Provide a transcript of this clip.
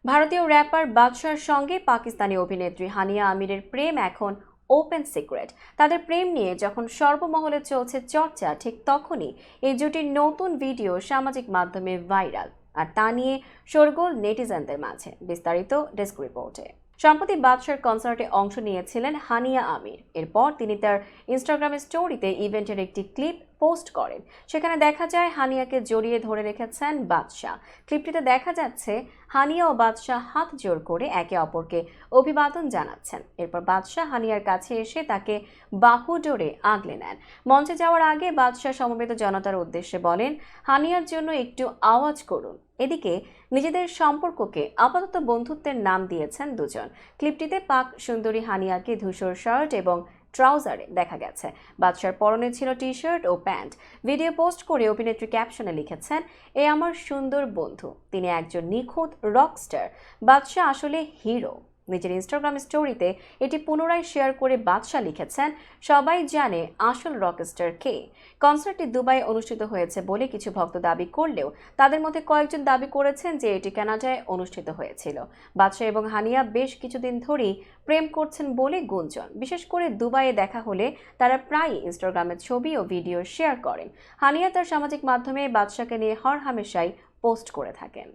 ভারতীয় র্যাপার বাদশার সঙ্গে পাকিস্তানি অভিনেত্রী হানিয়া আমিরের প্রেম এখন ওপেন সিক্রেট। তাদের প্রেম নিয়ে যখন সর্বমহলে চলছে চর্চা, ঠিক তখনই এই জুটির নতুন ভিডিও সামাজিক মাধ্যমে ভাইরাল, আর তা নিয়ে শোরগোল নেটিজেনদের মাঝে। বিস্তারিত ডেস্ক রিপোর্টে। সম্প্রতি বাদশার কনসার্টে অংশ নিয়েছিলেন হানিয়া আমির। এরপর তিনি তার ইনস্টাগ্রাম স্টোরিতে ইভেন্টের একটি ক্লিপ পোস্ট করেন। সেখানে দেখা যায় হানিয়াকে জড়িয়ে ধরে রেখেছেন বাদশা। ক্লিপটিতে দেখা যাচ্ছে হানিয়া ও বাদশা হাত জোড় করে একে অপরকে অভিবাদন জানাচ্ছেন। এরপর বাদশা হানিয়ার কাছে এসে তাকে বাহু জোড়ে আগলে নেন। মঞ্চে যাওয়ার আগে বাদশা সমবেত জনতার উদ্দেশ্যে বলেন, হানিয়ার জন্য একটু আওয়াজ করুন। এদিকে নিজেদের সম্পর্ককে আপাতত বন্ধুত্বের নাম দিয়েছেন দুজন। ক্লিপটিতে পাক সুন্দরী হানিয়াকে ধূসর শার্ট এবং ট্রাউজারে দেখা গেছে। বাদশার পরনে ছিল টি শার্ট ও প্যান্ট। ভিডিও পোস্ট করে অভিনেত্রী ক্যাপশনে লিখেছেন, এ আমার সুন্দর বন্ধু, তিনি একজন নিখুঁত রকস্টার। বাদশা আসলে হিরো। নিজের ইনস্টাগ্রাম স্টোরিতে এটি পুনরায় শেয়ার করে বাদশা লিখেছেন, সবাই জানে আসল রকস্টার কে। কনসার্টটি দুবাই অনুষ্ঠিত হয়েছে বলে কিছু ভক্ত দাবি করলেও তাদের মধ্যে কয়েকজন দাবি করেছেন যে এটি কানাডায় অনুষ্ঠিত হয়েছিল। বাদশা এবং হানিয়া বেশ কিছুদিন ধরেই প্রেম করছেন বলে গুঞ্জন। বিশেষ করে দুবাইয়ে দেখা হলে তারা প্রায়ই ইনস্টাগ্রামে ছবি ও ভিডিও শেয়ার করেন। হানিয়া তার সামাজিক মাধ্যমে বাদশাকে নিয়ে হরহামেশাই পোস্ট করে থাকেন।